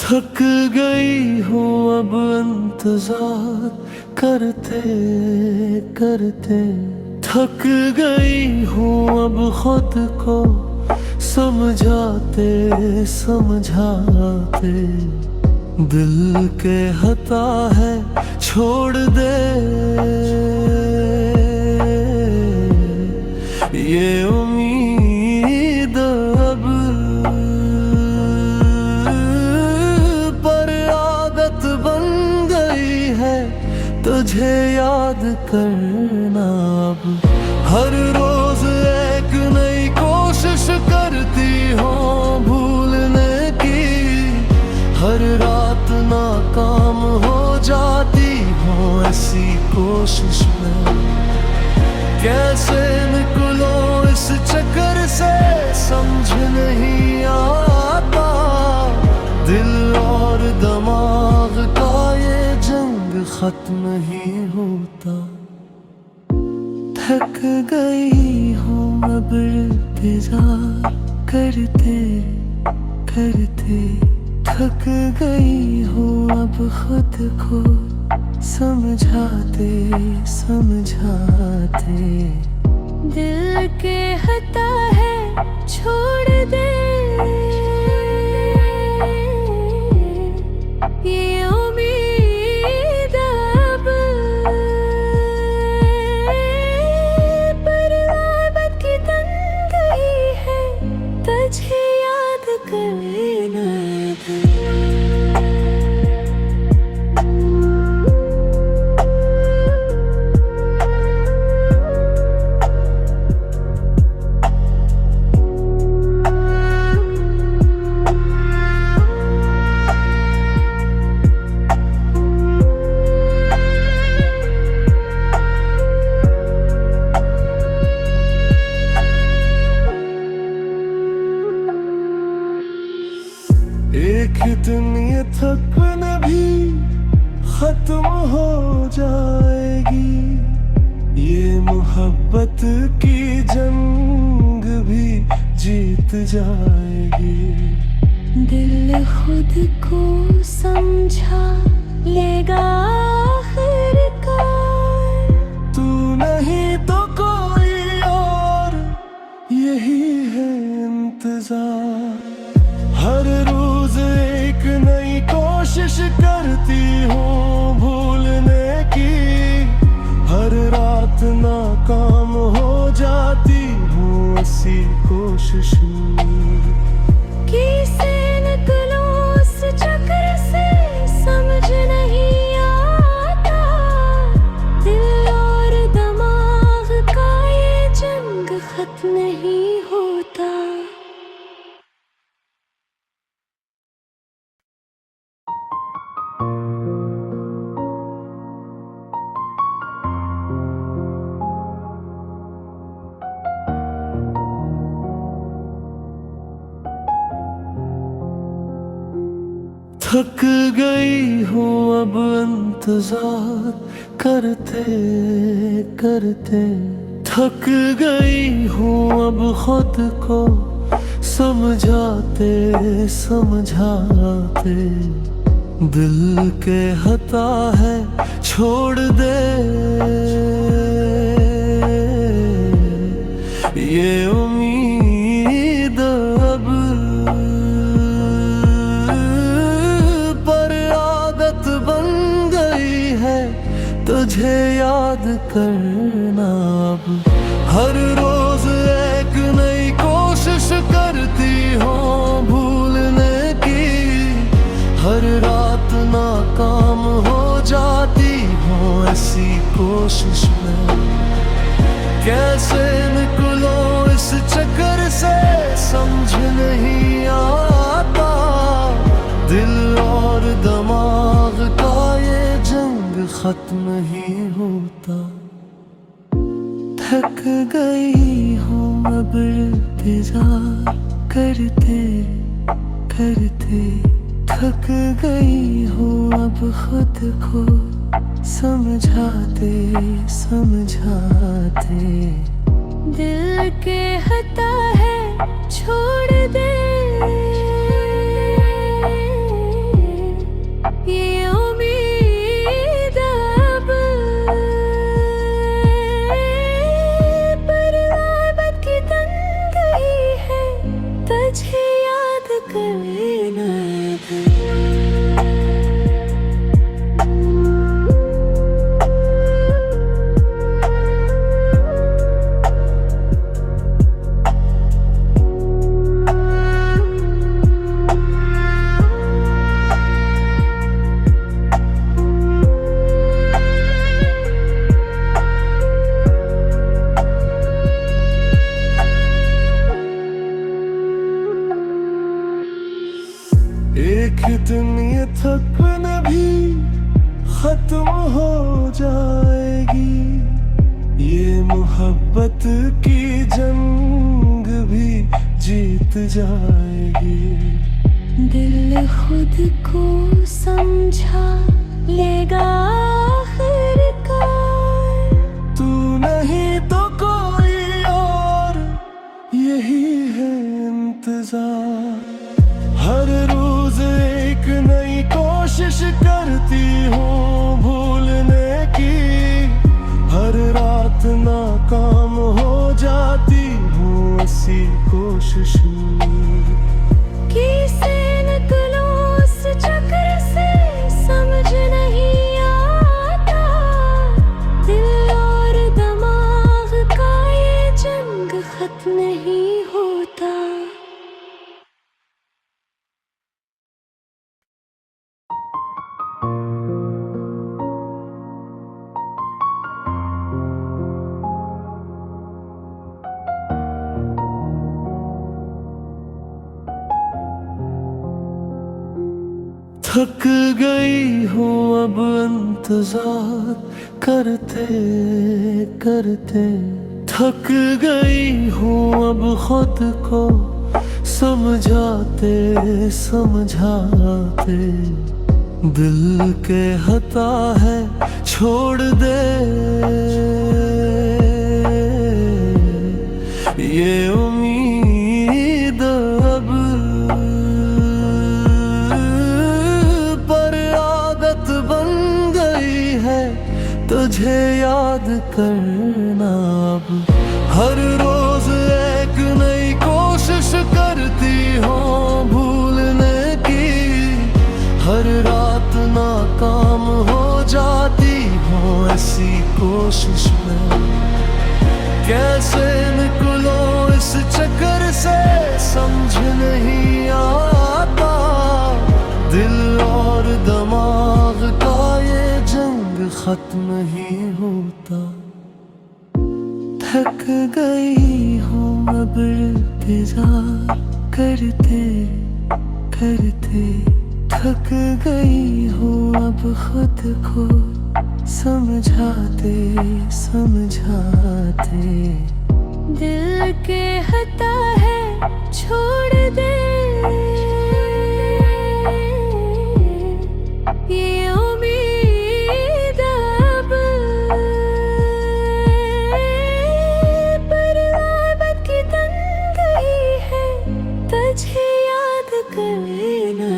थक गई हूँ अब इंतजार करते करते। थक गई हूँ अब खुद को समझाते समझाते। दिल के हता है छोड़ दे ये उम्मीद अब। पर आदत बन गई है तुझे याद करना अब। हर रोज एक नई कोशिश करती हूँ भूलने की। हर रात नाकाम हो जाती हूँ ऐसी कोशिश में। कैसे निकलो इस चक्कर से समझ नहीं आता। दिल और दिमाग का ये जंग खत्म ही होता। थक गई हूँ अब इंतजार करते करते। थक गई हूँ अब खुद को समझाते समझाते। दिल के हता है छोड़ दे ये उम्मीद अब। पर आदत की बन गई है तुझे याद करना। एक दिन ये थकन भी खत्म हो जाएगी। ये मोहब्बत की जंग भी जीत जाएगी। दिल खुद को समझा लेगा आखिरकार। तू नहीं तो कोई और यही है इंतजार। हर रोज एक नई कोशिश करती हूँ भूलने की। हर रात नाकाम हो जाती हूँ ऐसी कोशिश में। कैसे निकलूं इस चक्कर से समझ नहीं आता। दिल और दिमाग का ये जंग खत्म नहीं होता। थक गई हूँ अब इंतजार करते करते। थक गई हूँ अब खुद को समझाते समझाते। दिल के हता है छोड़ दे ये उम्मीद अब। पर आदत बन गई है तुझे याद करना अब। हर रोज एक नई कोशिश करती हूँ भूलने की। हर रात नाकाम हो जाती हूँ ऐसी कोशिश में। कैसे निकलो इस चक्कर से समझ नहीं आता। दिल और दिमाग का ये जंग खत्म ही होता। थक गई हूँ अब इंतजार करते करते। थक गई हूँ अब खुद को समझाते समझाते। दिल के हता है छोड़ दे कितनी थकन भी खत्म हो जाएगी, ये मोहब्बत की जंग भी जीत जाएगी। दिल खुद को समझा लेगा आखिरकार, तू नहीं तो कोई और, यही है इंतजार। हर रोज एक नई कोशिश करती हूँ भूलने की, हर रात नाकाम हो जाती हूँ इसी कोशिश में। कैसे निकलूं उस चक्कर से समझ नहीं आता, दिल और दिमाग का ये जंग खत्म नहीं होता। थक गई हूँ अब इंतजार करते करते, थक गई हूँ अब खुद को समझाते समझाते। दिल के हता है छोड़ दे, ये उम्मीद अब बन गई है तुझे याद करना अब। हर रोज एक नई कोशिश करती हूँ भूलने की, हर रात नाकाम हो जाती हूँ ऐसी कोशिश में। कैसे निकलो इस चक्कर से समझ नहीं आता, दिल और दिमाग का ये जंग खत्म ही होता। थक गई हूँ अब इंतजार करते करते, थक गई हूँ अब खुद को समझाते समझाते। दिल के हता है छोड़ दे, ये उम्मीद अब पर आदत की तन गई है तुझे याद करना।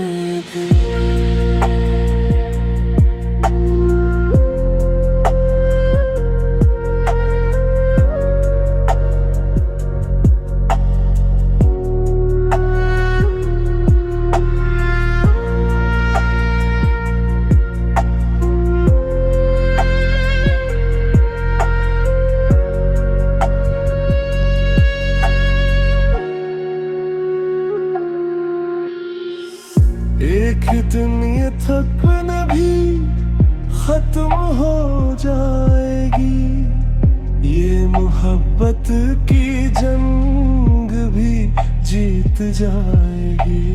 कितनी थकन भी खत्म हो जाएगी, ये मोहब्बत की जंग भी जीत जाएगी।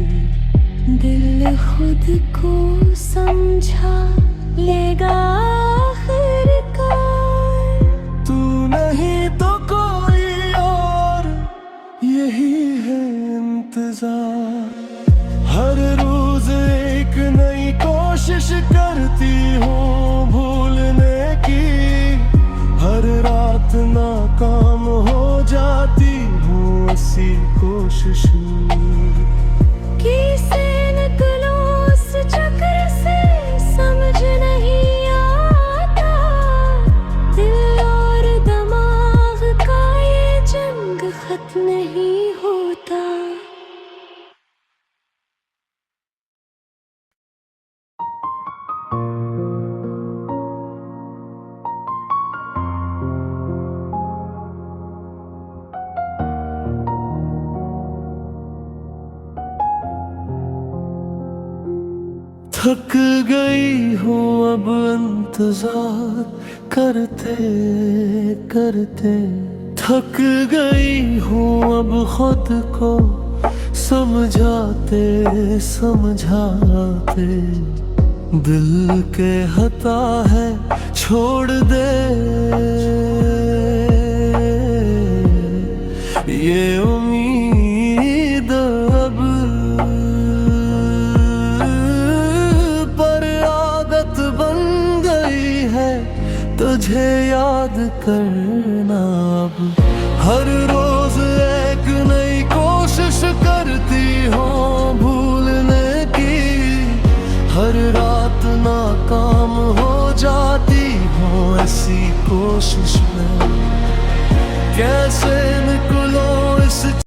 दिल खुद को समझा लेगा आखिरकार, तू नहीं तो कोई और, यही है इंतजार। हर रोज एक नई कोशिश करती हूँ भूलने की, हर रात नाकाम हो जाती हूँ इसी कोशिश में। कैसे निकलूं उस चक्कर से समझ नहीं आता, दिल और दिमाग का ये जंग खत्म नहीं होता। थक गई हूँ अब इंतजार करते करते, थक गई हूँ अब खुद को समझाते समझाते दिल के हता है छोड़ दे। ये उम्मीद अब पर आदत बन गई है तुझे याद करना अब। हर रोज एक नई कोशिश करती हो भूलने की, हर रात नाकाम हो जाती हो ऐसी कोशिश में। कैसे